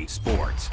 EA Sports.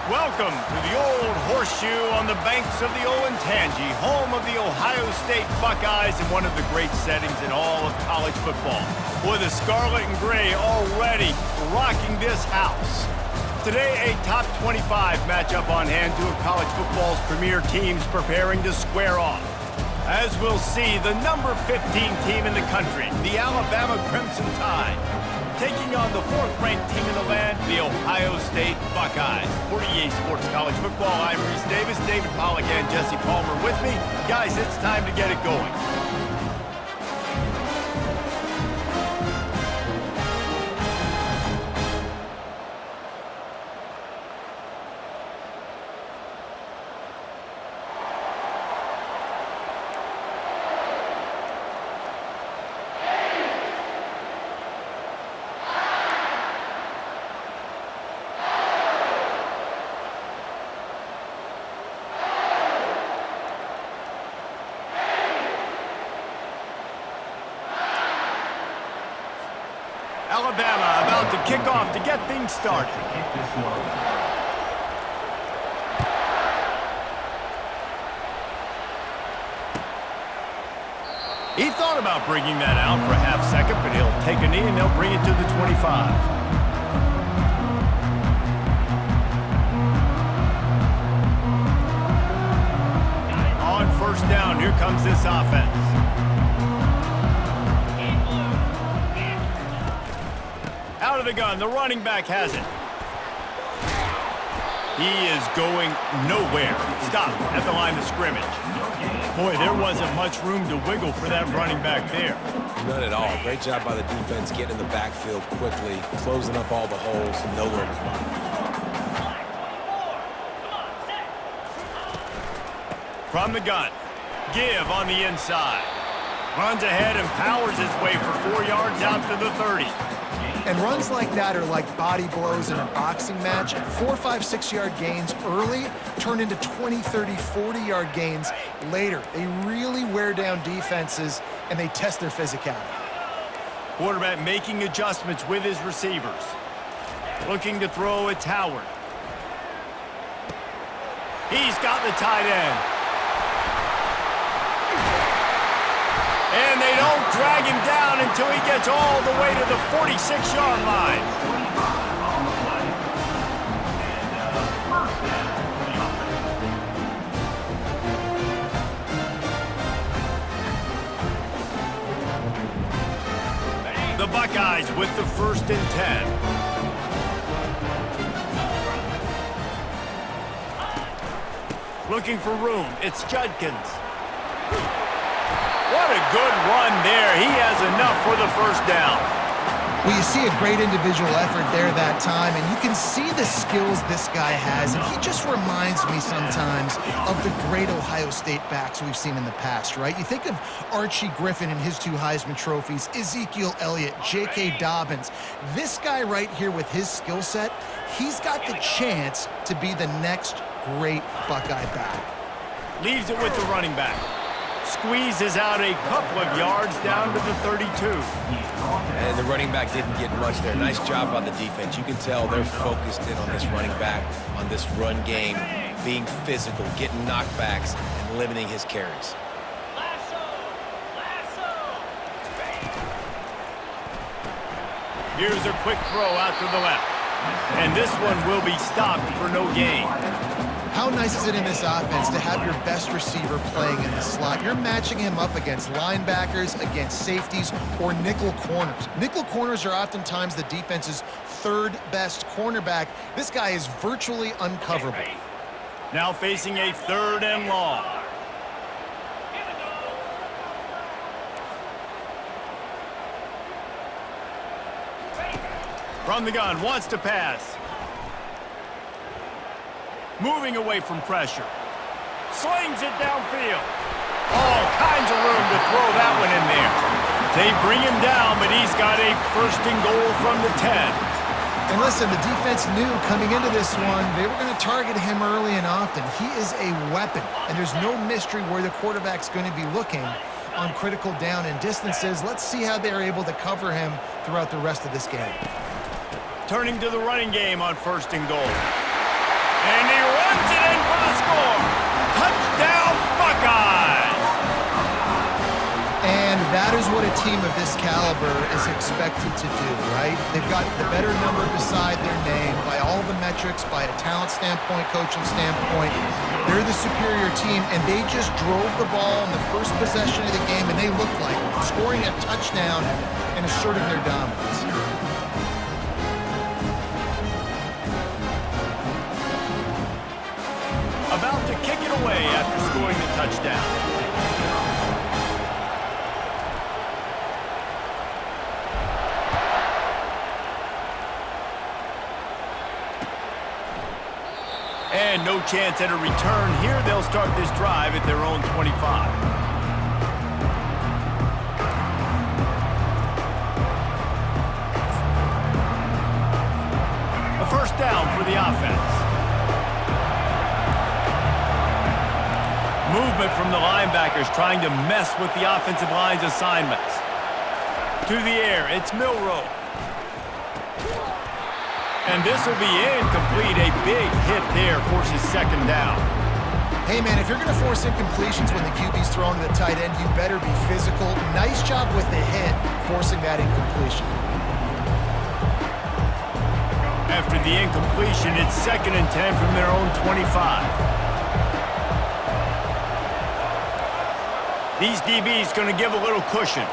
Welcome to the Old Horseshoe on the banks of the Olentangy, home of the Ohio State Buckeyes and one of the great settings in all of college football. Boy, the Scarlet and Gray already rocking this house. Today, a top 25 matchup on hand, two of college football's premier teams preparing to square off. As we'll see, the number 15 team in the country, the Alabama Crimson Tide, taking on the fourth-ranked team in the land, the Ohio State Buckeyes. For EA Sports College Football, I'm Reese Davis, David Pollack, and Jesse Palmer with me. Guys, it's time to get it going. Alabama about to kick off to get things started. He thought about bringing that out for a half second, but he'll take a knee and they'll bring it to the 25. On first down, here comes this offense. Out of the gun, the running back has it. He is going nowhere. Stop at the line of scrimmage. Boy, there wasn't much room to wiggle for that running back there. None at all. Great job by the defense getting in the backfield quickly, closing up all the holes, and nowhere to run. From the gun, give on the inside. Runs ahead and powers his way for 4 yards out to the 30. And runs like that are like body blows in a boxing match. 4, 5, 6-yard gains early turn into 20, 30, 40-yard gains later. They really wear down defenses, and they test their physicality. Quarterback making adjustments with his receivers. Looking to throw, it's Howard. He's got the tight end. And they don't drag him down until he gets all the way to the 46-yard line. The Buckeyes with the 1st and 10. Looking for room, it's Judkins. What a good run there. He has enough for the 1st down. Well, you see a great individual effort there that time, and you can see the skills this guy has, and he just reminds me sometimes of the great Ohio State backs we've seen in the past, right? You think of Archie Griffin and his 2 Heisman trophies, Ezekiel Elliott, J.K. Dobbins. This guy right here with his skill set, he's got the chance to be the next great Buckeye back. Leaves it with the running back. Squeezes out a couple of yards down to the 32. And the running back didn't get much there. Nice job by the defense. You can tell they're focused in on this running back, on this run game, being physical, getting knockbacks, and limiting his carries. Here's a quick throw out to the left. And this one will be stopped for no gain. How nice is it in this offense to have your best receiver playing in the slot? You're matching him up against linebackers, against safeties, or nickel corners. Nickel corners are oftentimes the defense's 3rd best cornerback. This guy is virtually uncoverable. Now facing a 3rd and long. From the gun, wants to pass. Moving away from pressure. Slings it downfield. All kinds of room to throw that one in there. They bring him down, but he's got a 1st and goal from the 10. And listen, the defense knew coming into this one, they were going to target him early and often. He is a weapon, and there's no mystery where the quarterback's going to be looking on critical down and distances. Let's see how they're able to cover him throughout the rest of this game. Turning to the running game on 1st and goal. And he runs it in for the score. Touchdown, Buckeyes! And that is what a team of this caliber is expected to do, right? They've got the better number beside their name by all the metrics, by a talent standpoint, coaching standpoint. They're the superior team, and they just drove the ball in the first possession of the game, and they looked like scoring a touchdown and asserting their dominance. About to kick it away after scoring the touchdown. And no chance at a return here. They'll start this drive at their own 25. A first down for the offense. Movement from the linebackers trying to mess with the offensive line's assignments. To the air, it's Milroe. And this will be incomplete. A big hit there forces second down. Hey, man, if you're going to force incompletions when the QB's thrown to the tight end, you better be physical. Nice job with the hit, forcing that incompletion. After the incompletion, it's 2nd and 10 from their own 25. These DBs going to give a little cushion.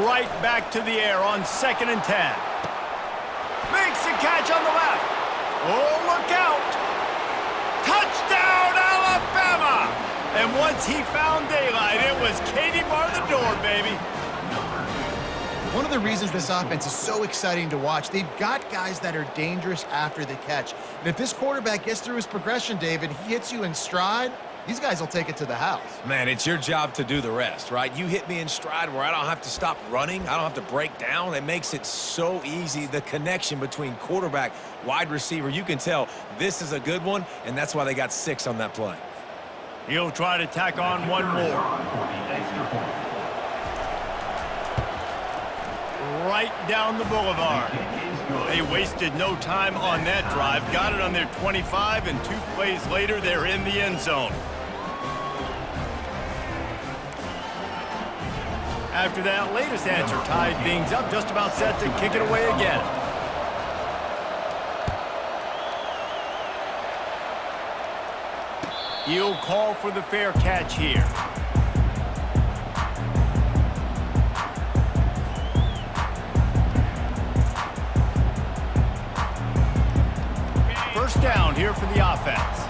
Right back to the air on 2nd and 10. Makes the catch on the left. Oh, look out. Touchdown, Alabama! And once he found daylight, it was Katie bar the door, baby. One of the reasons this offense is so exciting to watch, they've got guys that are dangerous after the catch. And if this quarterback gets through his progression, David, he hits you in stride, these guys will take it to the house. Man, it's your job to do the rest, right? You hit me in stride where I don't have to stop running. I don't have to break down. It makes it so easy, the connection between quarterback, wide receiver. You can tell this is a good one, and that's why they got 6 on that play. He'll try to tack on one more. Right down the boulevard. They wasted no time on that drive. Got it on their 25, and 2 plays later, they're in the end zone. After that latest answer tied things up, just about set to kick it away again. He'll call for the fair catch here. First down here for the offense.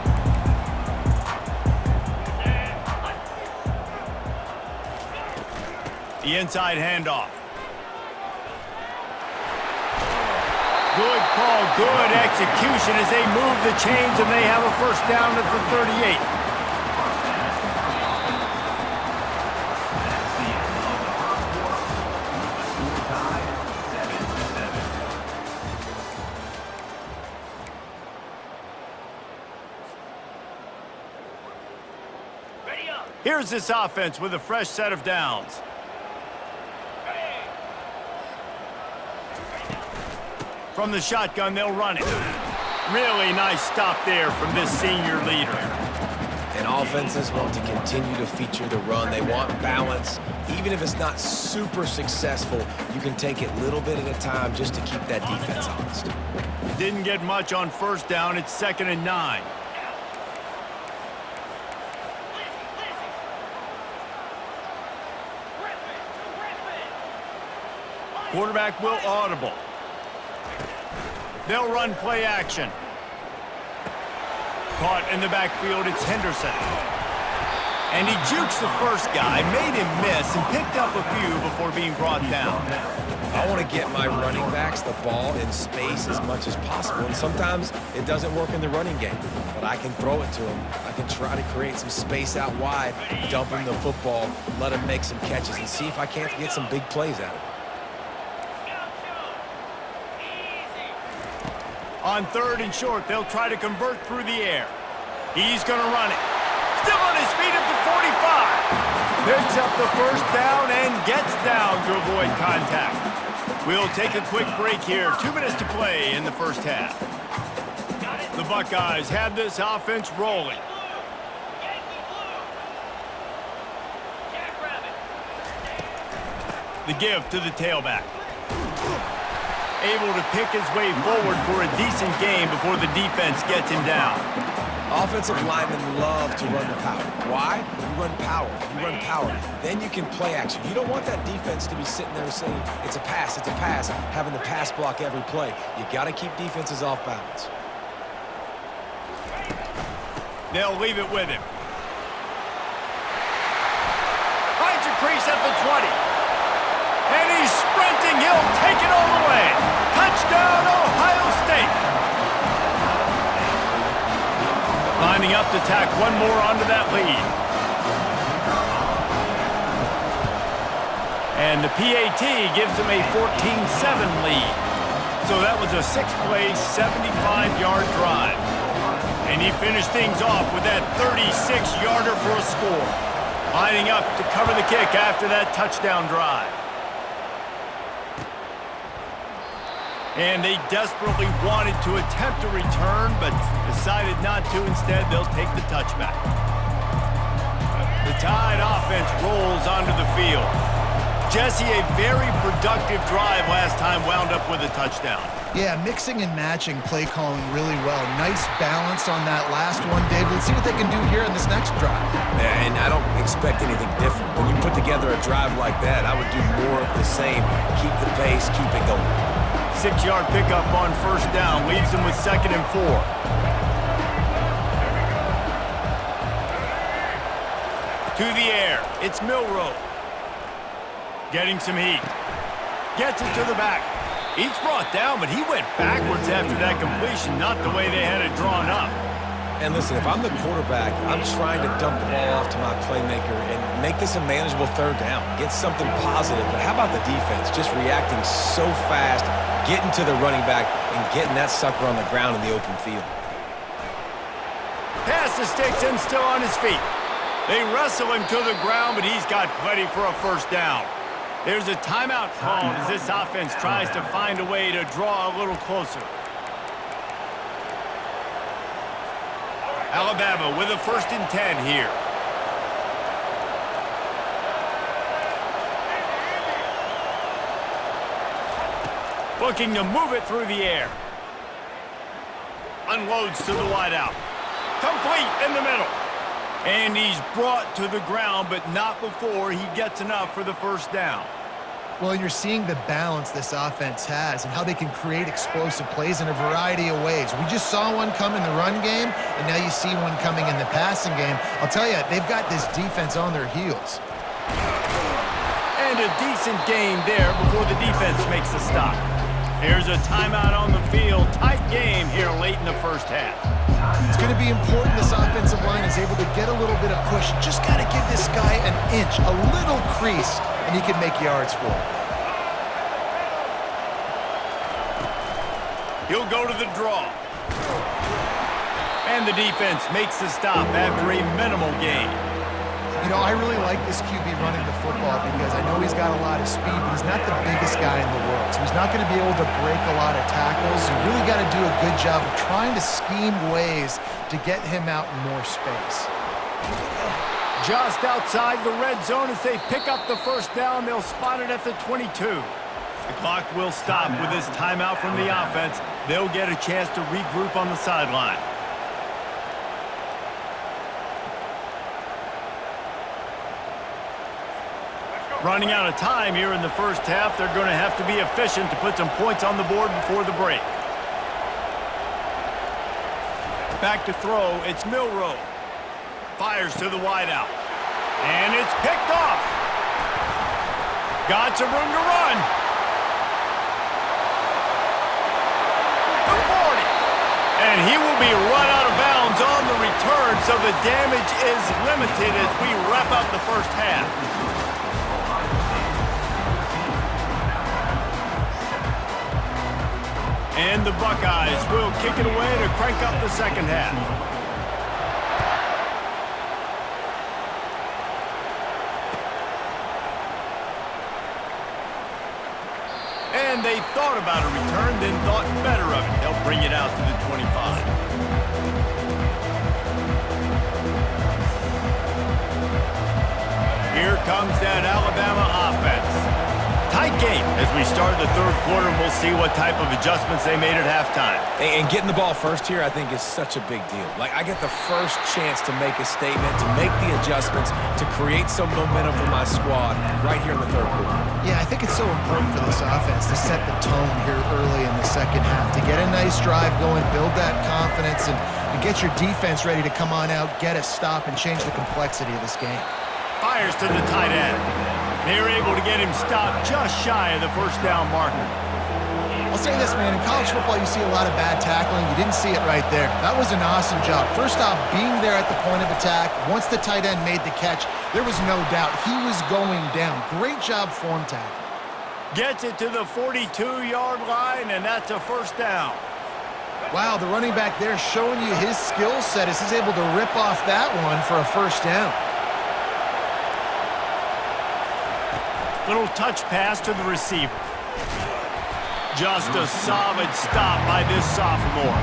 The inside handoff. Good call, good execution as they move the chains, and they have a first down at the 38. Here's this offense with a fresh set of downs. From the shotgun, they'll run it. Really nice stop there from this senior leader. And offenses want to continue to feature the run. They want balance. Even if it's not super successful, you can take it little bit at a time just to keep that defense honest. Didn't get much on first down. It's 2nd and 9. Quarterback will audible. They'll run play action. Caught in the backfield, it's Henderson. And he jukes the first guy, made him miss, and picked up a few before being brought down. I want to get my running backs the ball in space as much as possible, and sometimes it doesn't work in the running game, but I can throw it to him. I can try to create some space out wide, dump him the football, let him make some catches, and see if I can't get some big plays out of it. On 3rd and short, they'll try to convert through the air. He's going to run it. Still on his feet at the 45. Picks up the first down and gets down to avoid contact. We'll take a quick break here. 2 minutes to play in the first half. The Buckeyes have this offense rolling. The give to the tailback. Able to pick his way forward for a decent game before the defense gets him down. Offensive linemen love to run the power. Why? You run power. You run power. Then you can play action. You don't want that defense to be sitting there saying, it's a pass, having to pass block every play. You got to keep defenses off balance. They'll leave it with him. Finds a crease at the 20. And he's sprinting. He'll take it all the way. Touchdown, Ohio State. Lining up to tack one more onto that lead. And the PAT gives them a 14-7 lead. So that was a 6-play, 75-yard drive. And he finished things off with that 36-yarder for a score. Lining up to cover the kick after that touchdown drive. And they desperately wanted to attempt a return, but decided not to. Instead, they'll take the touchback. The Tide offense rolls onto the field. Jesse, a very productive drive last time, wound up with a touchdown. Yeah, mixing and matching play calling really well. Nice balance on that last one, David. Let's see what they can do here in this next drive. Yeah, and I don't expect anything different. When you put together a drive like that, I would do more of the same. Keep the pace, keep it going. 6-yard pickup on first down leaves them with 2nd and 4. To the air, it's Milroe. Getting some heat. Gets it to the back. He's brought down, but he went backwards after that completion, not the way they had it drawn up. And listen, if I'm the quarterback, I'm trying to dump the ball off to my playmaker and make this a manageable 3rd down. Get something positive. But how about the defense? Just reacting so fast, getting to the running back, and getting that sucker on the ground in the open field. Pass the sticks and still on his feet. They wrestle him to the ground, but he's got plenty for a first down. There's a timeout called as this offense tries to find a way to draw a little closer. Alabama with a 1st and 10 here. Looking to move it through the air. Unloads to the wideout. Complete in the middle. And he's brought to the ground, but not before he gets enough for the first down. Well, you're seeing the balance this offense has and how they can create explosive plays in a variety of ways. We just saw one come in the run game, and now you see one coming in the passing game. I'll tell you, they've got this defense on their heels. And a decent game there before the defense makes the stop. There's a timeout on the field. Tight game here late in the first half. It's going to be important this offensive line is able to get a little bit of push. Just got to give this guy an inch, a little crease, and he can make yards for it. He'll go to the draw. And the defense makes the stop after a minimal gain. You know, I really like this QB running the football because I know he's got a lot of speed, but he's not the biggest guy in the world. So he's not going to be able to break a lot of tackles. You really got to do a good job of trying to scheme ways to get him out in more space. Just outside the red zone as they pick up the first down. They'll spot it at the 22. The clock will stop with this timeout from the offense. They'll get a chance to regroup on the sideline. Running out of time here in the first half. They're going to have to be efficient to put some points on the board before the break. Back to throw, it's Milroe. Fires to the wideout. And it's picked off. Got some room to run. The 40. And he will be run out of bounds on the return, so the damage is limited as we wrap up the first half. And the Buckeyes will kick it away to crank up the second half. they thought about a return, then thought better of it. They'll bring it out to the 25. Here comes that Alabama offense. Tight game as we start the third quarter, and we'll see what type of adjustments they made at halftime. And getting the ball first here, I think, is such a big deal. Like, I get the first chance to make a statement, to make the adjustments, to create some momentum for my squad right here in the third quarter. Yeah, I think it's so important for this offense to set the tone here early in the second half, to get a nice drive going, build that confidence, and get your defense ready to come on out, get a stop, and change the complexity of this game. Fires to the tight end. They were able to get him stopped just shy of the first down marker. I'll say this, man. In college football, you see a lot of bad tackling. You didn't see it right there. That was an awesome job. First off, being there at the point of attack. Once the tight end made the catch, there was no doubt he was going down. Great job form tackle. Gets it to the 42-yard line, and that's a first down. Wow, the running back there showing you his skill set as he's able to rip off that one for a first down. Little touch pass to the receiver. Just a solid stop by this sophomore.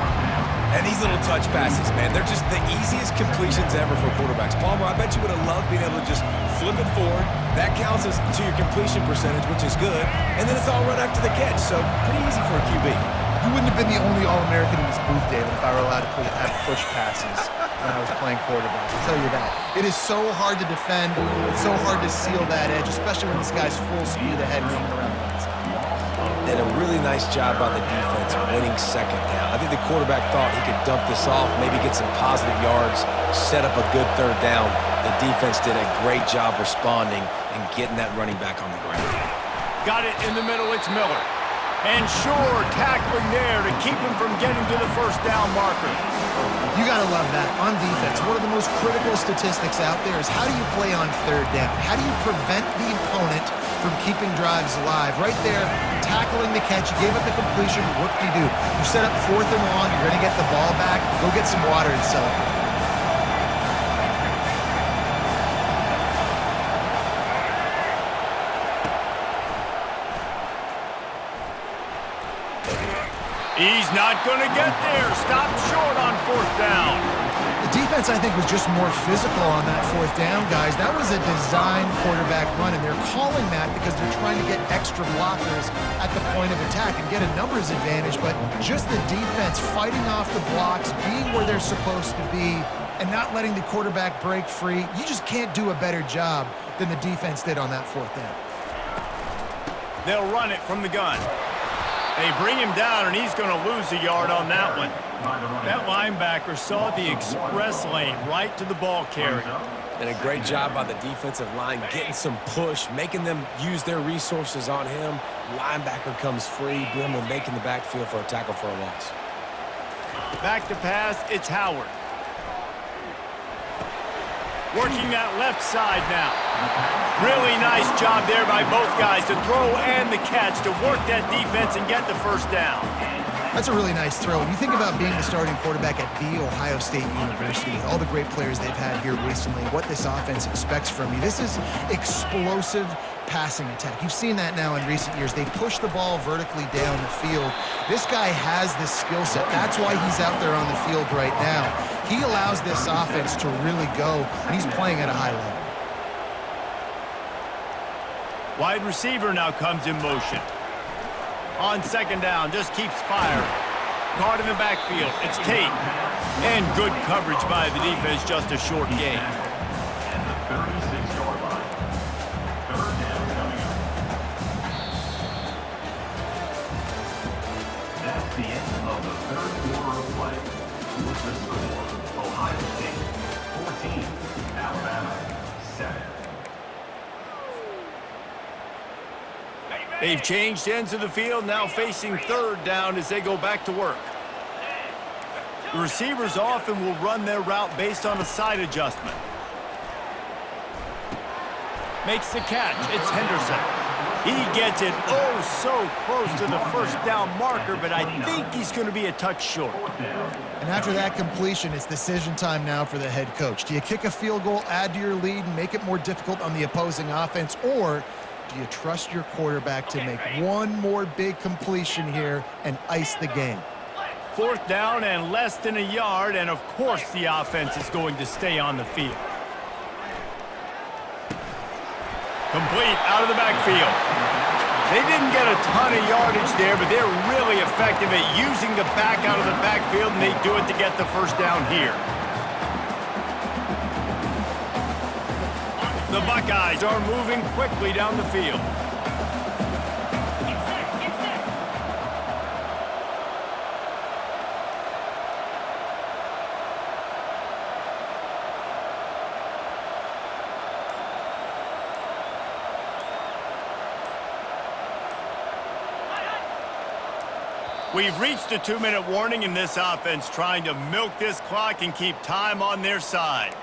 And these little touch passes, man, they're just the easiest completions ever for quarterbacks. Palmer, I bet you would have loved being able to just flip it forward. That counts as to your completion percentage, which is good. And then it's all run after the catch, so pretty easy for a QB. You wouldn't have been the only All-American in this booth, David, if I were allowed to have push passes when I was playing quarterback. I'll tell you that. It is so hard to defend. It's so hard to seal that edge, especially when this guy's full speed ahead coming around the outside. Did a really nice job by the defense winning second down. I think the quarterback thought he could dump this off, maybe get some positive yards, set up a good third down. The defense did a great job responding and getting that running back on the ground. Got it in the middle. It's Miller. And sure, tackling there to keep him from getting to the first down marker. You got to love that. On defense, one of the most critical statistics out there is how do you play on third down? How do you prevent the opponent from keeping drives alive? Right there, tackling the catch. You gave up the completion. What do? You set up 4th and long. You're going to get the ball back. Go get some water and celebrate. He's not going to get there. Stopped short on 4th down. The defense, I think, was just more physical on that 4th down, guys. That was a design quarterback run, and they're calling that because they're trying to get extra blockers at the point of attack and get a numbers advantage, but just the defense fighting off the blocks, being where they're supposed to be, and not letting the quarterback break free. You just can't do a better job than the defense did on that 4th down. They'll run it from the gun. They bring him down, and he's going to lose a yard on that one. That linebacker saw the express lane right to the ball carrier. And a great job by the defensive line, getting some push, making them use their resources on him. Linebacker comes free, boom, and making the backfield for a tackle for a loss. Back to pass, it's Howard. Working that left side now. Really nice job there by both guys to throw and the catch to work that defense and get the first down. That's a really nice throw. When you think about being the starting quarterback at The Ohio State University, with all the great players they've had here recently, what this offense expects from you, this is explosive passing attack. You've seen that now in recent years. They push the ball vertically down the field. This guy has this skill set. That's why he's out there on the field right now. He allows this offense to really go, and he's playing at a high level. Wide receiver now comes in motion. On 2nd down, just keeps firing. Caught in the backfield, it's Tate. And good coverage by the defense, just a short gain. And the 36-yard line. 3rd down coming up. That's the end of the 3rd quarter of play. With the score, Ohio State 14, Alabama 7. They've changed ends of the field, now facing 3rd down as they go back to work. The receivers often will run their route based on a side adjustment. Makes the catch. It's Henderson. He gets it so close to the first down marker, but I think he's going to be a touch short. And after that completion, it's decision time now for the head coach. Do you kick a field goal, add to your lead, and make it more difficult on the opposing offense, or Do you trust your quarterback to make one more big completion here and ice the game? 4th down and less than a yard, and of course the offense is going to stay on the field. Complete out of the backfield. They didn't get a ton of yardage there, but they're really effective at using the back out of the backfield, and they do it to get the first down here. The Buckeyes are moving quickly down the field. We've reached a 2-minute warning in this offense, trying to milk this clock and keep time on their side.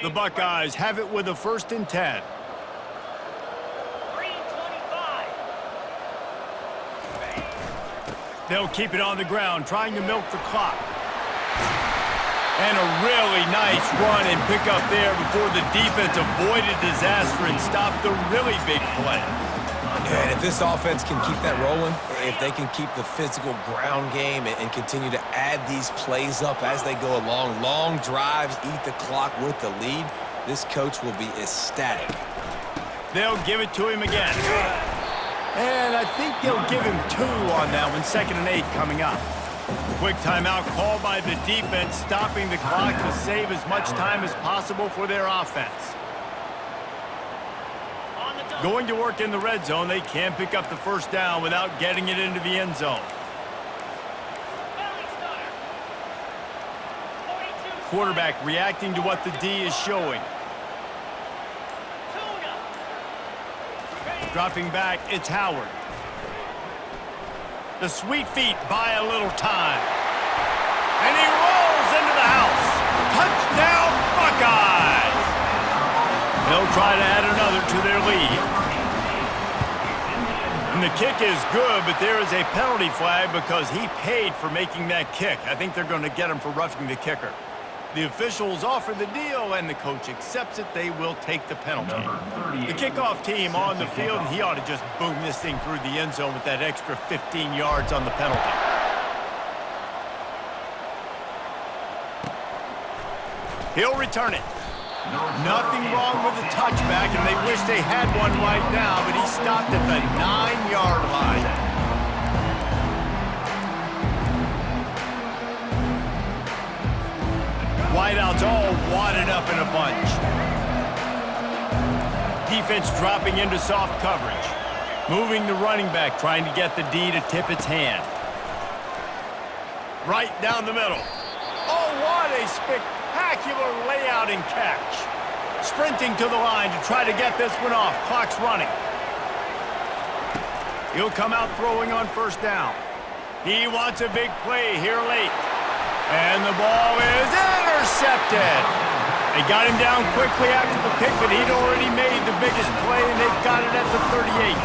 The Buckeyes have it with a 1st and 10. 3:25. They'll keep it on the ground, trying to milk the clock. And a really nice run and pick up there before the defense avoided disaster and stopped the really big play. And if this offense can keep that rolling, if they can keep the physical ground game and continue to add these plays up as they go along, long drives, eat the clock with the lead, this coach will be ecstatic. They'll give it to him again. And I think they'll give him 2 on that one, 2nd and 8 coming up. Quick timeout called by the defense, stopping the clock to save as much time as possible for their offense. Going to work in the red zone, they can't pick up the first down without getting it into the end zone. Quarterback reacting to what the D is showing. Dropping back, it's Howard. The sweet feet buy a little time. And he rolls into the house. Touchdown, Buckeyes! They'll try to add another to their lead. And the kick is good, but there is a penalty flag because he paid for making that kick. I think they're going to get him for roughing the kicker. The officials offer the deal, and the coach accepts it. They will take the penalty. The kickoff team on the field, and he ought to just boom this thing through the end zone with that extra 15 yards on the penalty. He'll return it. Nothing wrong with the touchback, and they wish they had one right now, but he stopped at the 9-yard line. Wideouts all wadded up in a bunch. Defense dropping into soft coverage. Moving the running back, trying to get the D to tip its hand. Right down the middle. Oh, what a spectacular layout and catch. Sprinting to the line to try to get this one off. Clock's running. He'll come out throwing on 1st down. He wants a big play here late. And the ball is intercepted. They got him down quickly after the pick, but he'd already made the biggest play, and they've got it at the 38.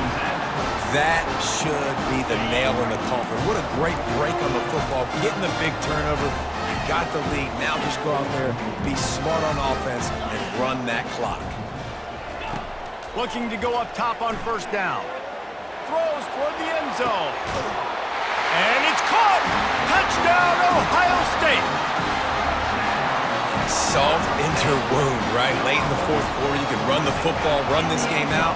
That should be the nail in the coffin. What a great break on the football, getting the big turnover. You got the lead. Now just go out there, be smart on offense, and run that clock. Looking to go up top on 1st down. Throws toward the end zone. And it's caught! Touchdown, Ohio State! Salt into wound, right? Late in the 4th quarter, you can run the football, run this game out.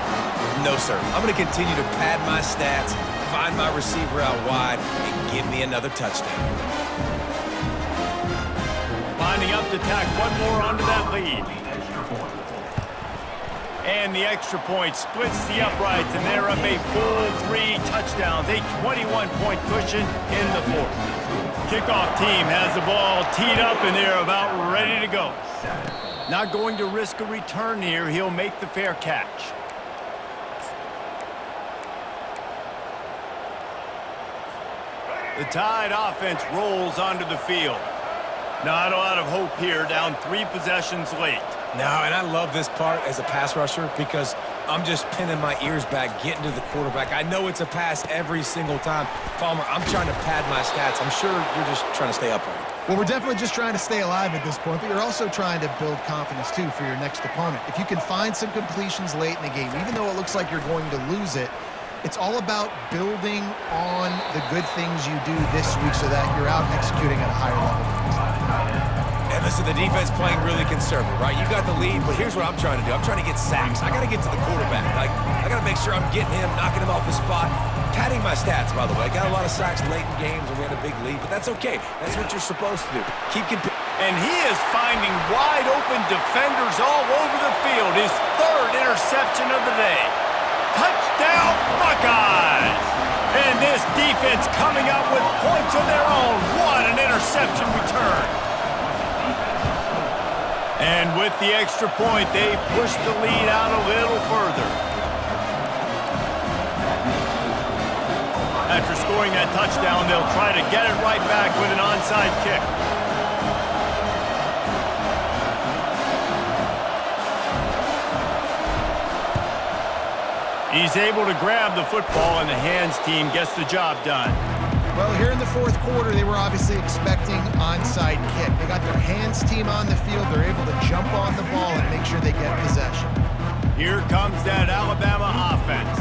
No, sir. I'm going to continue to pad my stats, find my receiver out wide, and give me another touchdown. Lining up to tack one more onto that lead. And the extra point splits the uprights, and they're up a full 3 touchdowns, a 21-point cushion in the 4th. Kickoff team has the ball teed up, and they're about ready to go. Not going to risk a return here. He'll make the fair catch. The Tide offense rolls onto the field. Not a lot of hope here, down 3 possessions late. No, and I love this part as a pass rusher because I'm just pinning my ears back, getting to the quarterback. I know it's a pass every single time. Palmer, I'm trying to pad my stats. I'm sure you're just trying to stay upright. Well, we're definitely just trying to stay alive at this point, but you're also trying to build confidence, too, for your next opponent. If you can find some completions late in the game, even though it looks like you're going to lose it, it's all about building on the good things you do this week so that you're out executing at a higher level. And listen, the defense playing really conservative, right? You got the lead, but here's what I'm trying to do. I'm trying to get sacks. I got to get to the quarterback. Like, I got to make sure I'm getting him, knocking him off the spot. Padding my stats, by the way. I got a lot of sacks late in games when we had a big lead, but that's okay. That's what you're supposed to do. Keep competing. And he is finding wide-open defenders all over the field. His third interception of the day. Touchdown, Buckeyes! And this defense coming up with points of their own. What an interception return. And with the extra point, they push the lead out a little further. After scoring that touchdown, they'll try to get it right back with an onside kick. He's able to grab the football, and the hands team gets the job done. Well, here in the fourth quarter, they were obviously expecting onside kick. They got their hands team on the field. They're able to jump on the ball and make sure they get possession. Here comes that Alabama offense.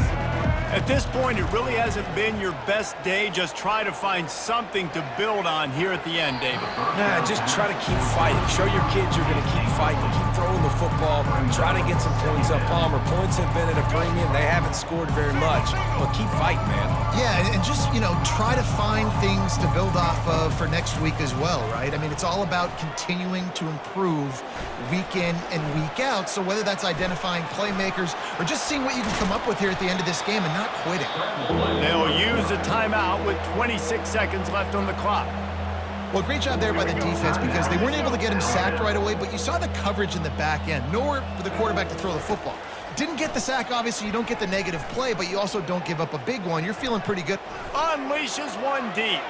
At this point, it really hasn't been your best day. Just try to find something to build on here at the end, David. Yeah, just try to keep fighting. Show your kids you're going to keep fighting. Keep throwing the football. Try to get some points up. Palmer, points have been at a premium. They haven't scored very much, but keep fighting, man. Yeah, and just, try to find things to build off of for next week as well, right? I mean, it's all about continuing to improve week in and week out. So whether that's identifying playmakers or just seeing what you can come up with here at the end of this game and not quitting. They'll use a timeout with 26 seconds left on the clock. Well, great job there by the defense because they weren't able to get him sacked right away, but you saw the coverage in the back end. Nowhere for the quarterback to throw the football. Didn't get the sack, obviously. You don't get the negative play, but you also don't give up a big one. You're feeling pretty good. Unleashes one deep.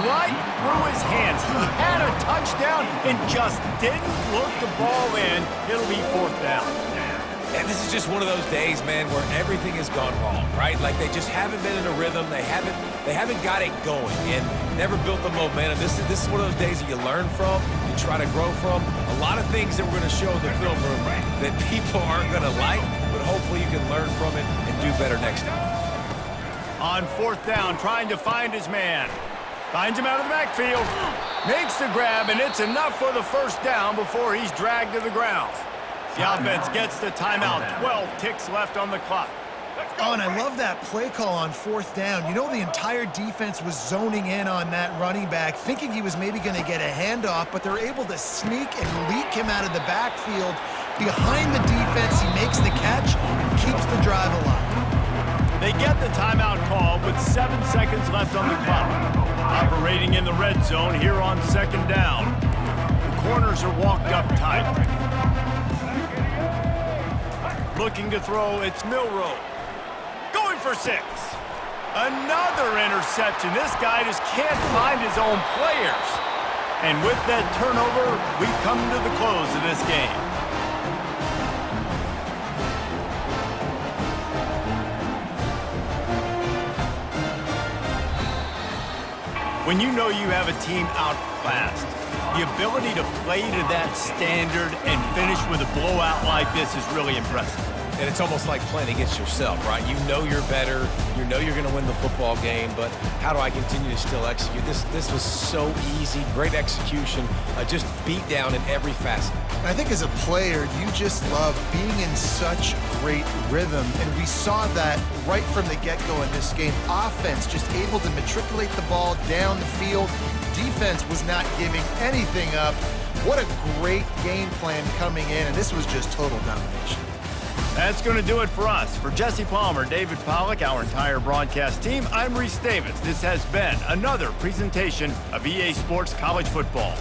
Right through his hands. He had a touchdown and just didn't look the ball in. It'll be fourth down. And this is just one of those days, man, where everything has gone wrong, right? Like they just haven't been in a rhythm. They haven't got it going and never built the momentum. This is one of those days that you learn from, you try to grow from. A lot of things that we're going to show in the film room that people aren't going to like, but hopefully you can learn from it and do better next time. On fourth down, trying to find his man. Finds him out of the backfield. Makes the grab, and it's enough for the first down before he's dragged to the ground. The offense gets the timeout. 12 ticks left on the clock. Oh, and I love that play call on fourth down. The entire defense was zoning in on that running back, thinking he was maybe going to get a handoff, but they're able to sneak and leak him out of the backfield. Behind the defense, he makes the catch and keeps the drive alive. They get the timeout call with 7 seconds left on the clock. Operating in the red zone here on second down. The corners are walked up tight. Looking to throw, it's Milroe. Going for 6. Another interception. This guy just can't find his own players. And with that turnover, we come to the close of this game. When you know you have a team outclassed, the ability to play to that standard and finish with a blowout like this is really impressive. And it's almost like playing against yourself, right? You know you're better. You know you're going to win the football game, but how do I continue to still execute? This was so easy, great execution, just beat down in every facet. I think as a player, you just love being in such great rhythm, and we saw that right from the get-go in this game. Offense just able to matriculate the ball down the field. Defense was not giving anything up. What a great game plan coming in, and this was just total domination. That's going to do it for us. For Jesse Palmer, David Pollack, our entire broadcast team, I'm Reese Davis. This has been another presentation of EA Sports College Football.